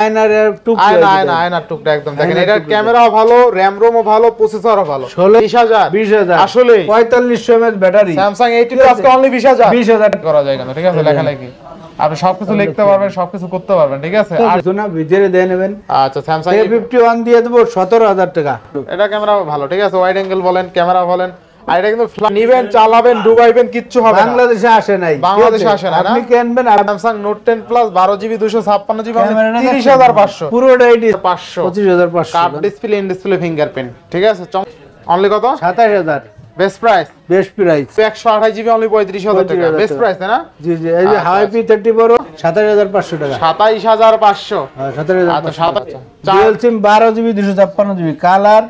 আয়নার টুকটা একদম দেখেন, এটার ক্যামেরাও ভালো, র‍্যাম রোমও ভালো, প্রসেসরও ভালো। 20,000 আসলে 4500 mAh ব্যাটারি। স্যামসাং A80 আজকে অনলি 20,000 করা যায় কেন? ঠিক আছে, লেখালেখি আপনি সবকিছু লিখতে পারবেন, সবকিছু করতে পারবেন, ঠিক আছে। আর শোনা ভিতরে দিয়ে নেবেন। আচ্ছা, স্যামসাং A51 দিয়ে দেব 17,000 টাকা। এটা ক্যামেরা ভালো, ঠিক আছে, ওয়াইড অ্যাঙ্গেল বলেন, ক্যামেরা বলেন, আর এটা কিন্তু নিবেন, চালাবেন, ডুবাইবেন, কিচ্ছু হবে না। বাংলাদেশে আসে নাই, বাংলাদেশে আসে না। আপনি কিনবেন Samsung note 10 plus 12GB 256GB 30,500, পুরোটাই 500, 25,500 curve display, in display fingerprint, ঠিক আছে। অনলি কত? 27,000 বেস্ট প্রাইস। 128GB অনলি 35,000 টাকা, বেস্ট প্রাইস, তাই না? জি জি, এই যে হাওয়াই P30 Pro 27,500 টাকা। 27,500। হ্যাঁ, 27,500। আচ্ছা, dual SIM 12GB 256GB colour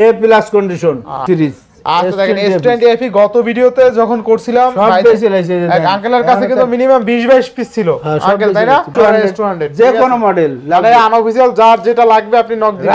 A plus condition series. আচ্ছা দেখেন, S20 FE গত ভিডিওতে যখন করছিলাম আঙ্কেলের কাছে কিন্তু মিনিমাম 20-22 পিস ছিল আঙ্কেল, তাই না? S200 যে কোনো মডেল, মানে আনঅফিশিয়াল যার যেটা লাগবে আপনি নক দিবেন।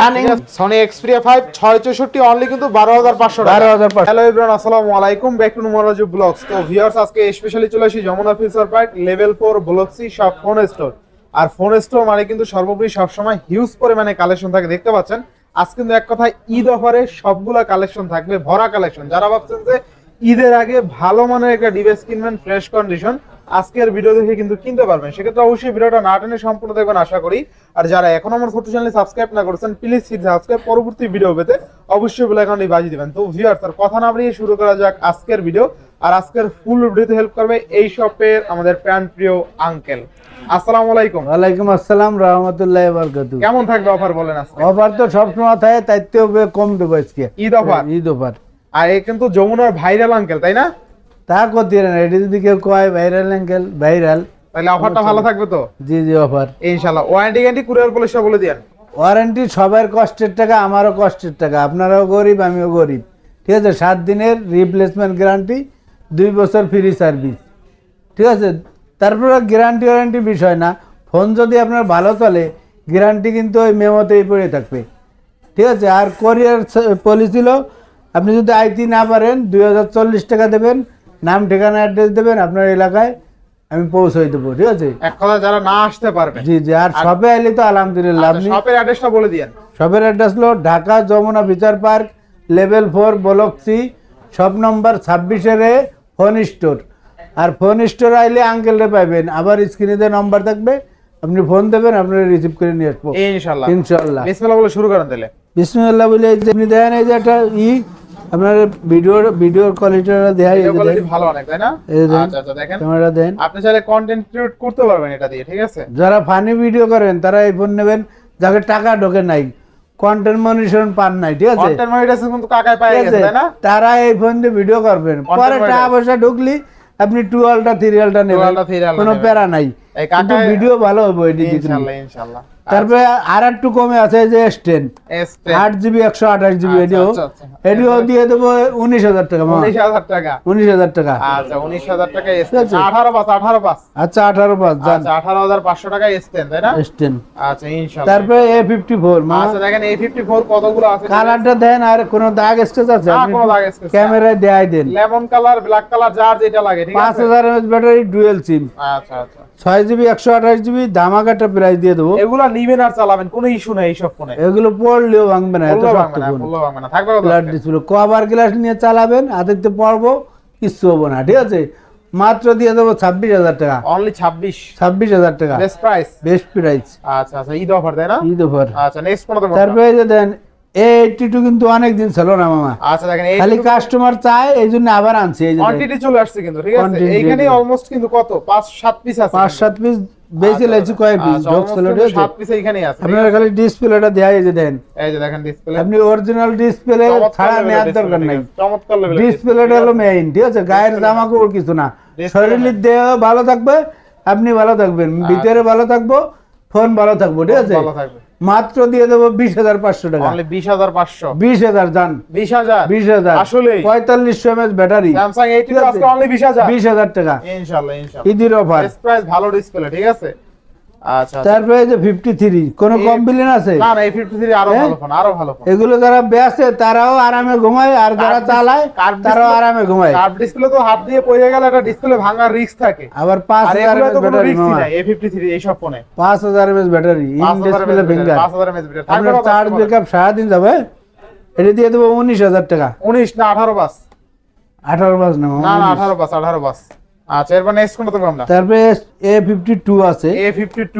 Sony Xperia 5 664 অনলি কিন্তু 12,500 টাকা। 12,500। হ্যালো এভরিওয়ান, আসসালামু আলাইকুম, ব্যাক টু নুমারাজু ব্লগস। তো ভিউয়ার্স, আজকে স্পেশালি চলে আসি Jamuna future park level 4 block C সব ফোন স্টোর। আর ফোন স্টোর মানে কিন্তু সর্বোপরি সব সময় হিউজ পরিমাণে কালেকশন থাকে, দেখতে পাচ্ছেন। আজ কিন্তু এক কথায় ঈদ অফারে সবগুলা কালেকশন থাকবে, ভরা কালেকশন। যারা ভাবছেন যে ঈদের আগে ভালো মানের একটা ডিভাইস কিনবেন ফ্রেশ কন্ডিশন, আজকের ভিডিও দেখে কিন্তু কিনতে পারবেন। সেক্ষেত্রে অবশ্যই ভিডিওটা না টেনে সম্পূর্ণ দেখবেন আশা করি। আর যারা এখন আমার ছোট চ্যানেলে সাবস্ক্রাইব না করেছেন, প্লিজ সাবস্ক্রাইব, পরবর্তী ভিডিও পেতে অবশ্যই বেল আইকনটি বাজিয়ে দিবেন। তো ভিউয়ার্স, আর কথা না বাড়িয়ে শুরু করা যাক আজকের ভিডিও। আর আজকের ফুল ভিডিওতে হেল্প করবে এই শপের আমাদের প্রাণ প্রিয় আঙ্কেল। আসসালামু আলাইকুম। ওয়ালাইকুম আসসালাম রাহমাতুল্লাহি ওয়া বারাকাতুহু। কেমন থাকবে অফার বলেন আজকে? অফার তো সব সময় থাকে, তাইতেও কম দেবো আজকে। ঈদ অফার। ঈদ অফার। আর এই কিন্তু যমুনার ভাইরাল আঙ্কেল, তাই না? তা করতে না, এটা যদি কেউ কয় ভাইরাল আঙ্কেল ভাইরাল, তাহলে অফারটা ভালো থাকবে তো? জি জি, অফার ইনশাআল্লাহ। ওয়ারেন্টি গ্যারান্টি কুরিয়ার পলিসি বলে দেন। ওয়ারেন্টি সবার কষ্টের টাকা, আমারও কষ্টের টাকা। আপনারাও গরিব, আমিও গরিব, ঠিক আছে। 7 দিনের রিপ্লেসমেন্ট গ্যারান্টি, 2 বছর ফ্রি সার্ভিস, ঠিক আছে। তারপরে গ্যারান্টি ওয়ারেন্টি বিষয় না, ফোন যদি আপনার ভালো চলে গ্যারান্টি কিন্তু ওই মেমোতেই পড়ে থাকবে, ঠিক আছে। আর কোরিয়ার পলিসি হলো, আপনি যদি আইতে না পারেন 2040 টাকা দেবেন, নাম ঠিকানা অ্যাড্রেস দেবেন, আপনার এলাকায় আমি পৌঁছে দেবো, ঠিক আছে। এক কথা যারা না আসতে পারবে, জি জি। আর শপে আইলে তো আলহামদুলিল্লাহ। আপনি শপের অ্যাড্রেসটা বলে দিয়েন। শপের অ্যাড্রেস হলো Dhaka Jamuna future park level 4 block C, shop number 26 phone store. আর ফোন স্টোর আইলে আঙ্কেলরে পাইবেন, আবার স্ক্রিনে যে নম্বর থাকবে, আপনি ফোন দেবেন, আপনারা রিসিভ করে নিয়ে আসবো ইনশাআল্লাহ। ইনশাআল্লাহ। বিসমিল্লাহ বলে শুরু করেন তাহলে। বিসমিল্লাহ বলে এই যে আপনি দেখেন, এই যে একটা আপনার ভিডিওর কোয়ালিটিটা দেখাই, এই যে ভালো অনেক, তাই না? আচ্ছা দেখেন, ক্যামেরা দেন। আপনি চাইলে কন্টেন্ট ক্রিয়েট করতে পারবেন এটা দিয়ে, ঠিক আছে। যারা ফানি ভিডিও করেন তারা এই ফোন নেবেন, যাকে টাকা ঢোকে নাই, কন্টেন্ট মনিটরেশন পান নাই, ঠিক আছে। কন্টেন্ট মনিটরেশন কিন্তু কাকায় পায় গেছে, তাই না? তারা এই ফোন দিয়ে ভিডিও করবেন, পরে টাকা পয়সা ঢুকলি আপনি 2আলটা 3আলটা নেবেন, কোনো প্যারা নাই, কিন্তু ভিডিও ভালো হবে ইনশাআল্লাহ ইনশাআল্লাহ। তারপরে আর একটু কমে আছে যে S10 8GB 128GB, এডিও দিয়ে দেবো 19,000 টাকা। 19,000 টাকা। 19,000 টাকা। আচ্ছা 19,000 টাকা S10। 18 আচ্ছা 18 জান। আচ্ছা 18,500 টাকা S10, তাই না? S10। আচ্ছা ইনশাআল্লাহ। তারপরে A54। আচ্ছা দেখেন A54 কতগুলো আছে, কালারটা দেন। আর কোন দাগ স্কেচ আছে আপনি কোনো দাগ স্কেচ ক্যামেরায় দেখাই দেন। লেমন কালার, ব্ল্যাক কালার, যার যেটা লাগে, ঠিক আছে। 5000 mAh ব্যাটারি, ডুয়াল সিম। আচ্ছা আচ্ছা। 6GB 128GB ধামাকাটা প্রাইস দিয়ে দেবো। এগুলো নিবেন আর চালাবেন, কোনো ইস্যু নাই এইসব ফোনে। এগুলো পড়লেও ভাঙবে না, এত শক্ত ফোন। ভাঙবে না, থাকবে কত? ফ্ল্যাট ডিসপ্লে, কভার গ্লাস নিয়ে চালাবেন, হাতেতে পড়বো, কিচ্ছু হবো না, ঠিক আছে। মাত্র দিয়ে দেবো 26,000 টাকা। অনলি 26,000 টাকা। Best price. Best price. আচ্ছা আচ্ছা, ঈদ অফার, তাই না? ঈদ অফার। আচ্ছা নেক্সট কোন দেবো? তারপরে এই যে দেন A82 কিন্তু অনেক দিন ছিল না মামা। আচ্ছা দেখেন, খালি কাস্টমার চায়, এইজন্য আবার আনছি। এই যে কোয়ান্টিটি চলে আসছে কিন্তু, ঠিক আছে। এইখানে অলমোস্ট কিন্তু কত 5-7 পিস আছে, 5-7 পিস বেশি লাগছে, কয় পিস ডক সেলডে 7 পিস এইখানেই আছে। আপনারা খালি ডিসপ্লেটা দেখাই, এই যে দেন, এই যে দেখেন ডিসপ্লে। আপনি অরিজিনাল ডিসপ্লে ছাড়া নেওয়ার দরকার নাই। চমৎকার লেভেল ডিসপ্লেটা হলো মেইন, ঠিক আছে। গায়ের জামা কাপড় কিছু না, শরীরের দেহ ভালো থাকবে, আপনি ভালো থাকবেন, ভিতরে ভালো থাকবো, ফোন ভালো থাকবো, ঠিক আছে। ভালো থাকবে। মাত্র দিয়ে দেবো 20,500 টাকা। অনলি 20,500। 20,000 জান। 20,000 আসলে 4500 mAh ব্যাটারি, স্যামসাং A80 আজকে অনলি 20,000 20,000 টাকা ইনশাআল্লাহ ইনশাআল্লাহ। ঈদের অফার। বেস্ট প্রাইস, ভালো ডিসপ্লে, ঠিক আছে। আচ্ছা তারপরে এই যে 53 কোন কমপ্লেন আছে? না না, এই 53 আরো ভালো ফোন, আরো ভালো ফোন। এগুলো যারা বেচে তারাও আরামে ঘুমায়, আর যারা চালায় তারাও আরামে ঘুমায়। কার্ভ ডিসপ্লে তো হাত দিয়ে পড়ে গেলে একটা ডিসপ্লে ভাঙার রিস্ক থাকে। আবার আর 5000 এগুলো তো কোনো ব্যাটারি রিস্কই মামা, নাই এই 53 এই সব ফোনে। 5000 battery, in 5000 display finger, 5000 mAh battery. আপনার চার্জ ব্যাকআপ সারাদিন যাবে। এটা দিয়ে দেবো 19000 টাকা। 19 না 18 বাস? 18 বাস না মামা, না না 18 বাস, 18 বাস। আচ্ছা, এরপর নেক্সট কোনটা দেখব আমরা? তারপরে A52 আছে। A52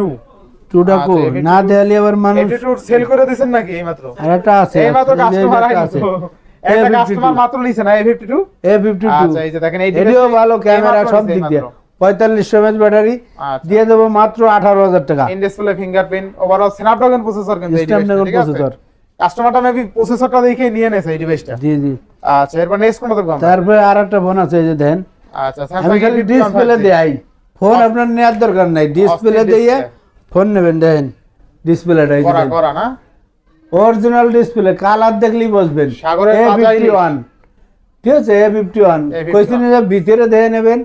টুটা কো আচ্ছা, না দেয়ালি আবার মানুষ। A52 সেল করে দিবেন নাকি এইমাত্র? আর একটা আছে, এই মাত্র কাস্টমার আছে আছে, একটা কাস্টমার মাত্র নিছে না A52। A52 আচ্ছা, এই যে দেখেন এই এটিও ভালো ক্যামেরা সব দিক দিয়ে, 4500 mAh ব্যাটারি দিয়ে দেবো মাত্র 18000 টাকা। In display fingerprint, overall Snapdragon processor কিন্তু এই Snapdragon ডিভাইসটা, ঠিক আছে? processor। কাস্টমারটা মেবি প্রসেসরটা দেখে নিয়ে নেছে এই ডিভাইসটা। জি জি। আচ্ছা, এরপর নেক্সট কোনটা দেখব আমরা? তারপরে আরেকটা ফোন আছে, এই যে দেন। আচ্ছা, আমি Samsung খালি A51 ডিসপ্লে দেই, ফোন আপনার নেওয়ার দরকার নাই, ডিসপ্লে দিয়ে ফোন নেবেন। দেখেন ডিসপ্লেটা এই করা যে করা না, অরিজিনাল ডিসপ্লে, কালার দেখলেই বুঝবেন। সাগরের A51, ঠিক আছে? A51 কইছেন যে ভিতরে দিয়ে নেবেন,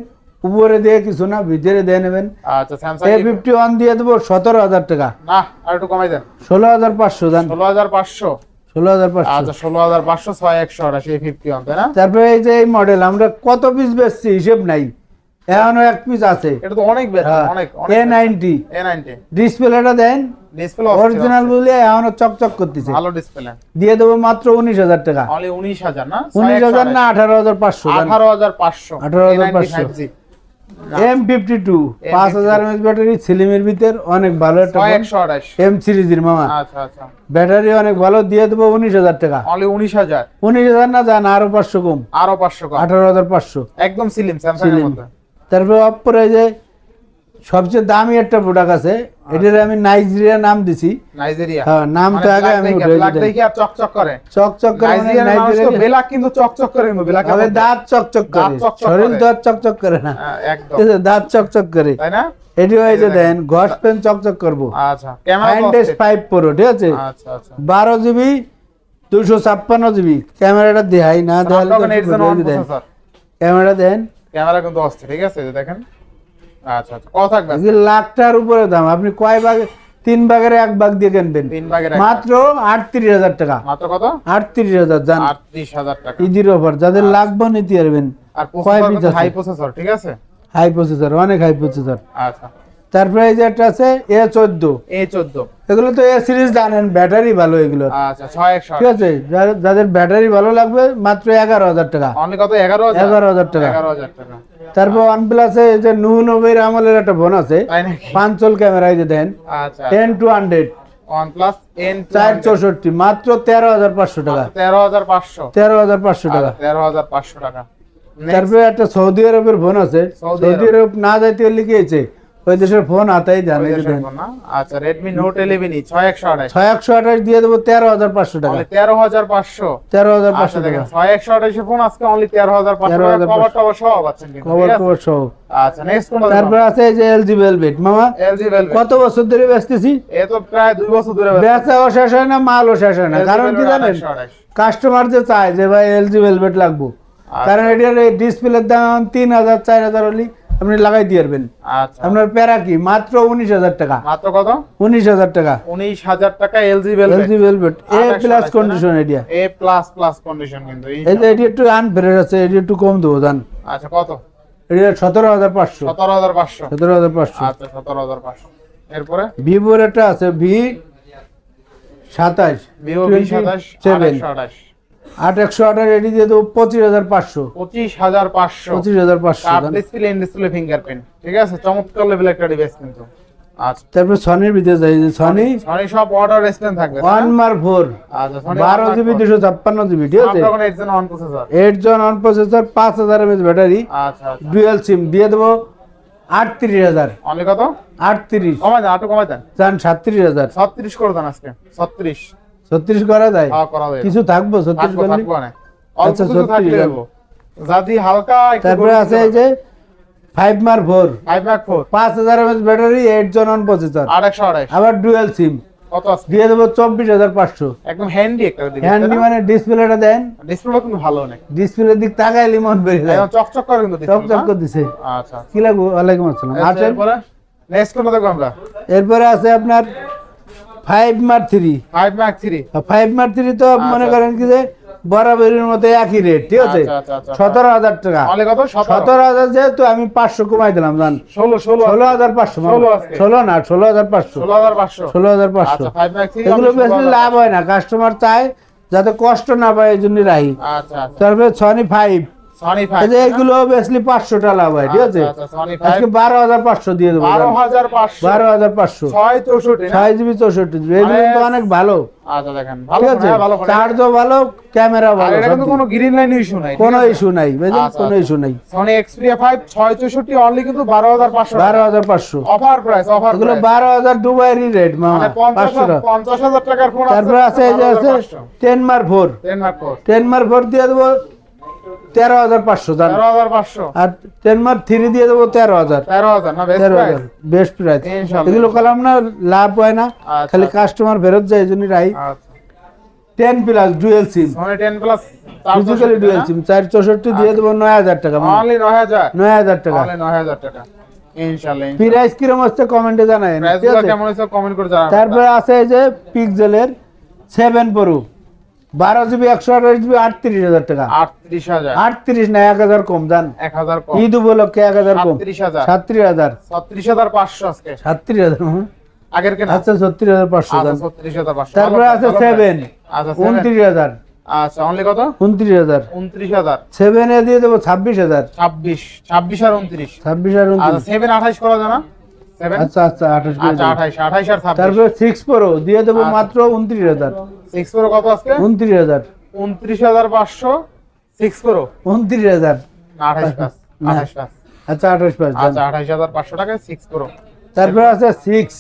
উপরে দিয়ে কিছু না, ভিতরে দিয়ে নেবেন। আচ্ছা, Samsung A51 দিয়ে দেবো 17000 টাকা। না, আর একটু কমাই দেন। 16500 দেন। 16500। 16500। আচ্ছা, 16500 6128 A51, তাই না? তারপরে এই যে এই মডেল আমরা কত পিস বেচছি হিসেব নাই, এখনো এক পিস আছে। এটা তো অনেক বেশি, অনেক A90 A90 ডিসপ্লেটা দেন, ডিসপ্লে অরিজিনাল বলে এখনো চকচক করতেছে। ভালো ডিসপ্লে। দিয়ে দেবো মাত্র 19000 টাকা। অনলি 19000 না? 19000 না 18500 দেন। 18500। 18500। M52 5000 mAh ব্যাটারি, সিলিমের ভিতর অনেক ভালো একটা ফোন। 6128। M সিরিজের মামা, আচ্ছা আচ্ছা, ব্যাটারি অনেক ভালো, দিয়ে দেবো 19000 টাকা। অনলি 19000। 19000 না যান আরো 500 কম, আরো 500 কম। 18500। একদম স্লিম স্যামসাং এর স্লিম। মধ্যে। তারপরে অপরে যে সবচেয়ে দামি একটা প্রোডাক্ট আছে, এটার আমি নাইজেরিয়া নাম দিছি। নাইজেরিয়া, হ্যাঁ, নাম তো আগে আমি উঠে ব্ল্যাক দেখি আর চকচক করে। চকচক করে, মানে নাইজেরিয়ার মানুষ তো নাইজেরিয়া ব্ল্যাক কিন্তু চকচক করে, কিন্তু ব্ল্যাক তবে দাঁত চকচক করে, দাঁত চকচক শরীর করে। দাঁত চকচক করে না, একদম, ঠিক আছে? দাঁত চকচক করে, তাই না? এটিও এই যে দেন ঘষ পেন চকচক করবো। আচ্ছা, ক্যামেরা Find S5 Pro, ঠিক আছে? আচ্ছা আচ্ছা, 12GB 256GB ক্যামেরাটা দেখাই না দেখালে তো Snapdragon 8 দেন। প্রসেসর। ক্যামেরা দেন, ক্যামেরা কিন্তু অস্থির, ঠিক আছে? এই যে দেখেন। আচ্ছা আচ্ছা, কত থাকবে? এই যে লাখটার উপরে দাম, আপনি কয় ভাগ? 3 ভাগের 1 ভাগ দিয়ে কিনবেন 3 ভাগের এক মাত্র 38000 টাকা। মাত্র কত? 38000 জান 38000 টাকা। ঈদের অফার, যাদের লাগবে নিতে পারবেন। আর কয় প্রসেসর পিস কিন্তু আছে? হাই প্রসেসর, ঠিক আছে? হাই প্রসেসর, অনেক হাই প্রসেসর। আচ্ছা, তারপরে এই যে একটা আছে A14, A14। এগুলো তো এ সিরিজ জানেন, ব্যাটারি ভালো এগুলো, আচ্ছা, 6128। ঠিক আছে? যাদের ব্যাটারি ভালো লাগবে মাত্র 11000 টাকা। অনলি কত? 11000। 11000 টাকা। 11000 টাকা। তারপর OnePlus এ যে নুনবের আমলের একটা ফোন আছে, তাই নাকি? পাঁচল ক্যামেরা, এই যে দেন আচ্ছা, 10-100 OnePlus N2 464 মাত্র 13500 টাকা। 13500। 13500 টাকা। 13500 টাকা। তারপরে একটা সৌদি আরবের ফোন আছে, সৌদি সৌদি আরব না যাইতে লিখেছে, ওই দেশের ফোন হাতাই জানে। এই যে দেন আচ্ছা, Redmi Note 11e 6128। 6128 দিয়ে দেবো 13500 টাকা। অনলি 13500। 13500 আচ্ছা, টাকা। দেখেন 6128 এর ফোন আজকে অনলি 13500 টাকা। 13500 কভার টভার সহ পাচ্ছেন কিন্তু, কভার ঠিক আছে? কভার সহ। আচ্ছা, নেক্সট কোন? তারপর আছে এই যে LG Velvet মামা, LG Velvet। কত বছর ধরে বেচতেছি, এ তো প্রায় 2 বছর ধরে বেচাও শেষ হয় না, মালও শেষ হয় না। LG কারণ কি Velvet জানেন, 2828। কাস্টমার যে চায় যে ভাই LG Velvet লাগবো, কারণ এটার এই ডিসপ্লের দাম 3000 4000 হলে আপনি লাগাই দিয়ে পারবেন। আচ্ছা, আপনার প্যারা কি, মাত্র 19000 টাকা। মাত্র কত? 19000 টাকা। 19000 টাকা LG Velvet। LG Velvet A plus condition এটা। A প্লাস প্লাস কন্ডিশন কিন্তু এই যে এটি একটু আনফ্রেশ আছে, এটি একটু কম দেবো জান। আচ্ছা, কত? এটা 17500। 17500। 17500। আচ্ছা, 17500। এরপরে ভিভোর একটা আছে V27 Vivo V27 2828 এটি দিয়ে দেবো 25500। 25500। 25500 curve display, in display fingerprint, ঠিক আছে? চমৎকার লেভেল একটা ডিভাইস কিন্তু। আচ্ছা, তারপর সনির ভিতরে যাই, যে সনি সনি সব অর্ডার রেস্টুরেন্ট থাকবে, তাই না? 1 আচ্ছা, সনি 12GB 256GB, ঠিক আছে? Snapdragon 8 Gen 1 processor. 8 gen one processor, 5000 mAh battery, আচ্ছা আচ্ছা, ডুয়াল সিম, দিয়ে দেবো 38000। অনলি কত? 38 কমাই দেন, একটু কমাই দেন। জান 37000। 36 করে দেন আজকে। 36। 36 করা যায়? হ্যাঁ, করা যাবে। কিছু থাকবো 36 থাকবো করলে? থাকবো না, অল্প আচ্ছা, কিছু 36 থাকলে দেবো। যদি হালকা একটু তারপরে গরম আছে দিতে এই যে 5 iMac 4 5000 mAh battery, 8 gen one processor, 828। আবার ডুয়াল সিম, কত আছে? দিয়ে দেবো 24500। একদম হ্যান্ডি একটা দিবেন। হ্যান্ডি মানে ডিসপ্লেটা দেন, ডিসপ্লে কিন্তু ভালো অনেক, ডিসপ্লের দিক তাকাইলে মন বেড়ে যায়, একদম চকচক করে কিন্তু ডিসপ্লে। চকচক করে দিছে। আচ্ছা, কি লাগবো? ওয়ালাইকুম আসসালাম। আচ্ছা, আছেন এরপরে নেক্সট কোনটা দেখবো আমরা? এরপরে আছে আপনার 5 Mark 3। 5 Mark 3। 5 Mark 3 তো মনে করেন কি যে বরাবরের মতো একই রেট, ঠিক আছে? আচ্ছা, আচ্ছা, 17,000 টাকা। অনলি কত? 17,000 যেহেতু আমি 500 কমাই দিলাম জান। 16,500। 16 না, 16,500। 16,500। 16,500। আচ্ছা 5 Mark 3 এগুলো বেশি লাভ হয় না, কাস্টমার চায় যাতে কষ্ট না পায় এই জন্য রাখি। আচ্ছা আচ্ছা। তারপরে Sony 5, Sony 5 এই যে এগুলো বেশি 500 টাকা লাভ হয়, ঠিক আছে? আচ্ছা, Sony 5 আজকে 12,500 দিয়ে দেবো। 12,500। 12,500। 664 না? 6GB 64GB, এগুলো তো অনেক ভালো, আচ্ছা দেখেন ভালো ঠিক আছে? ভালো করে। চার্জও ভালো, ক্যামেরা আর ভালো, এটা কিন্তু কোনো গ্রিন লাইন ইস্যু নাই। কোনো ইস্যু নাই, বুঝলেন? আচ্ছা, কোনো আচ্ছা। ইস্যু নাই। Sony Xperia 5 664 অনলি কিন্তু 12,500। 12,500। অফার প্রাইস, অফার এগুলো প্রাইস। 12,000 দুবাইয়েরই রেট মামা, মানে 500 টাকা। 50,000 টাকার ফোন তারপরে আছে এই যে আছে 10 Mark 4। 10 Mark 4 10 Mark 4 দিয়ে দেবো 13,500 জান। 13,500। আর 10 Mark 3 দিয়ে দেবো 13,000। 13,000 না? Best 13,000 price. Best price. ইনশাআল্লাহ। এগুলো কলাম না লাভ হয় না, আচ্ছা, খালি আচ্ছা। কাস্টমার ফেরত যায় এই জন্য রাই। আচ্ছা 10 প্লাস ডুয়েল সিম, Sony 10 প্লাস ফিজিক্যালি ডুয়েল সিম 464 দিয়ে দেবো 9,000 টাকা মামা। অনলি 9,000। 9,000 টাকা। অনলি 9,000 টাকা। ইনশাআল্লাহ। প্রাইস কিরকম হচ্ছে কমেন্টে জানাবেন, ঠিক প্রাইসগুলো আছে? কেমন হয়েছে কমেন্ট করে জানাবেন। তারপরে আছে এই যে পিক্সেলের 7 Pro 12GB 128GB 38,000 টাকা। 38,000। 38 না, 1,000 কম জান। 1,000 কম। ঈদ উপলক্ষে 1,000 কম। 37,000। 37,000। 36,500 আজকে। 37,000। আগের কেনা? আচ্ছা 36,500 আচ্ছা জান। 36,500। তারপরে আছে 7 আচ্ছা 29,000। আচ্ছা অনলি কত? 29,000। 29,000। 7 এ দিয়ে দেবো 26,000। 26 আর 29। 26 আর 29। আচ্ছা 7 28 করা যায় না? 7 আচ্ছা আচ্ছা 28 করে আচ্ছা দেবো। 28 আর 26। তারপরে 6 Pro দিয়ে দেবো আচ্ছা। মাত্র 29,000। 6 Pro কত আজকে? 29,000। 29,500। 6 Pro 29,000। না 28 প্লাস। 28 প্লাস। আচ্ছা 28 পাঁচ। আচ্ছা 28,500 টাকায় 6 Pro। তারপরে আছে 6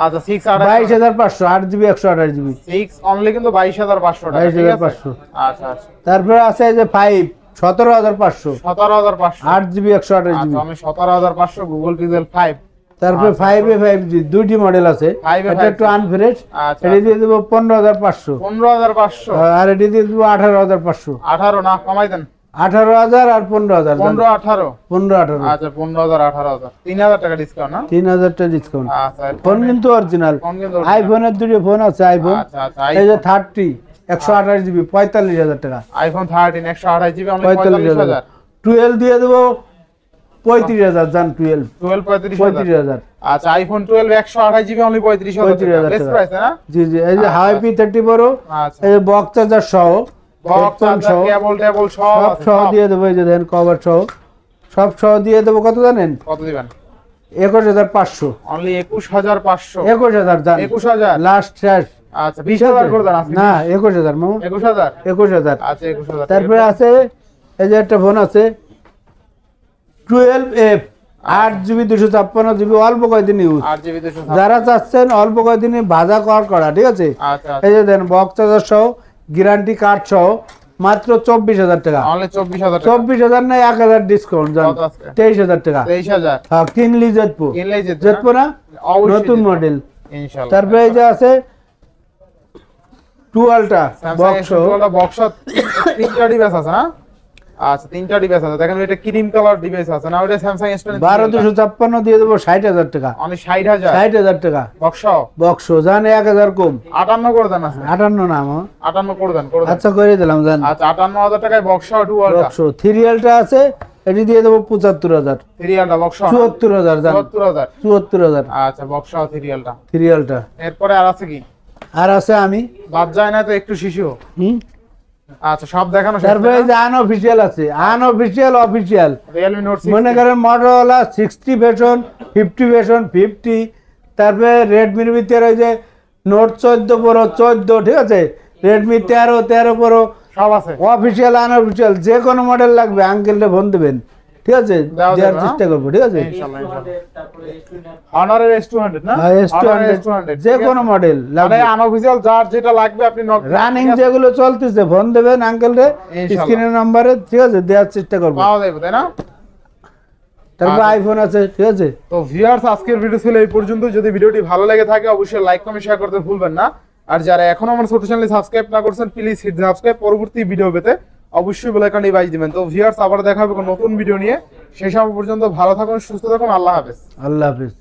আচ্ছা 6 28। 22,500 8GB 128GB। 6 অনলি কিন্তু 22,500 টাকা। ঠিক আছে? 22,500। আচ্ছা আচ্ছা। তারপরে আছে এই যে 5 17,500 17,500। 8GB 128GB। আচ্ছা আমি 17,500 গুগল পিক্সেল 5। তারপরে 5A 5G দুইটি মডেল আছে, 5A এটা একটু 5G আনফ্রেশ। আচ্ছা, এটা দিয়ে দেবো 15,500। 15,500। আর এটা দিয়ে দেবো 18,500। 18 না কমাই দেন। 18,000 আর 15,000। 15 18। 15-18। আচ্ছা 15,000 18,000 3,000 টাকা ডিসকাউন্ট না? 3,000 টাকা ডিসকাউন্ট। আচ্ছা ফোন কিন্তু অরিজিনাল। ফোন কিন্তু original। আইফোনের দুটো ফোন আছে, আইফোন আচ্ছা আচ্ছা এই যে 30 128GB 45,000 টাকা। IPhone 13 128 GB only 45,000। 45,000। 12 দিয়ে দেবো 35,000 জান। 12 12 35,000। 35,000। আচ্ছা আইফোন 12 128 জিবি অনলি 35,000 35,000 বেস্ট টাকা। প্রাইস না? জি জি, এই যে হাওয়াই P30 Pro, আচ্ছা এই যে বক্স চার্জার সহ, বক্স হেডফোন চার্জার সহ, কেবল টেবল সব সব আছে, সহ সব। দিয়ে দেবো। এই যে দেন কভার সহ, সব সহ দিয়ে দেবো কত জানেন? কত দিবেন? 21,500। অনলি 21,500। 21,000 জান। 21,000। লাস্ট শেষ। আচ্ছা 20,000 করে দেন আজকে। না 21,000 মামা, 21,000। 21,000। আচ্ছা 21,000। তারপরে আছে এই যে একটা ফোন আছে 12F 8GB 256GB, অল্প কয়েকদিন ইউজ। 8 জিবি 200। যারা চাচ্ছেন অল্প কয়েকদিনে ভাজা করা, ঠিক আছে? আচ্ছা এই যে দেন বক্স চার্জার সহ, গ্যারান্টি কার্ড সহ, মাত্র 24,000 টাকা। অনলি 24,000 টাকা। 24,000 না 1,000 ডিসকাউন্ট জান। কত আজকে? 23,000 টাকা। 23,000। হ্যাঁ কিনলি জেতপো, কিনলেই যেত না? জেতপো না, অবশ্যই নতুন যেত। মডেল। ইনশাআল্লাহ। তারপরে এই যে আছে 2 ultra Samsung box S22 box তিনটা ডিভাইস আছে না? আচ্ছা তিনটা ডিভাইস আছে। দেখেন এটা ক্রিম কালার ডিভাইস আছে না? ওটা স্যামসাং S22 12,256 দিয়ে দেবো 60,000 টাকা। অনলি 60,000 60,000 টাকা বক্স বক্স জান, 1,000 কম। 58 করে দেন আছে। 58 না আমার। 58 করে দেন করে দেন। আচ্ছা করে দিলাম জান। আচ্ছা 58,000 টাকায় বক্স 2 আলট্রা বক্স 3 আলট্রা আছে, এটি দিয়ে দেবো 75,000। 3 আলট্রা বক্স 74,000 জান। 74,000। 74,000 আচ্ছা বক্স 3 আলট্রা। 3 আলট্রা। এরপরে আর আছে কি? আর আছে আমি বাদ যায় না তো একটু শিশু। আচ্ছা সব দেখানো শেষ। তারপরে এই যে আনঅফিশিয়াল আছে, আনঅফিশিয়াল অফিশিয়াল। Realme Note 6 মনে করেন মটোরোলা 60 ভার্সন, 50 ভার্সন 50, তারপরে রেডমির ভিতরে ওই যে নোট 14 Pro 14, ঠিক আছে? রেডমি 13 Pro, সব আছে। অফিশিয়াল আনঅফিশিয়াল যে কোনো মডেল লাগবে আঙ্কেলকে ফোন দেবেন, ঠিক আছে? দেওয়া দেওয়ার যাবে, চেষ্টা করবো, ঠিক আছে? ইনশাআল্লাহ ইনশাআল্লাহ। Honor এর S200 না? Honor এর S200 যে কোনো মডেল মানে লাগবে, আনঅফিশিয়াল যার যেটা লাগবে আপনি নক রানিং যেগুলো চলতেছে ফোন দেবেন আঙ্কেলরে, ইনশাআল্লাহ। স্ক্রিনের নাম্বারে, ঠিক আছে? দেওয়ার চেষ্টা করবো। পাওয়া যাবে তাই না? তারপর আচ্ছা। আইফোন আছে, ঠিক আছে? তো ভিউয়ার্স আজকের ভিডিও ছিল এই পর্যন্ত। যদি ভিডিওটি ভালো লেগে থাকে অবশ্যই লাইক কমেন্ট শেয়ার করতে ভুলবেন না। আর যারা এখনো আমার ছোট চ্যানেল সাবস্ক্রাইব না করছেন প্লিজ হিট সাবস্ক্রাইব। পরবর্তী ভিডিও পেতে অবশ্যই বেল আইকনটি বাজিয়ে দিবেন। তো ভিউয়ার্স আবার দেখা হবে কোনো নতুন ভিডিও নিয়ে। সেই সময় পর্যন্ত ভালো থাকুন, সুস্থ থাকুন, আল্লাহ হাফেজ। আল্লাহ হাফেজ।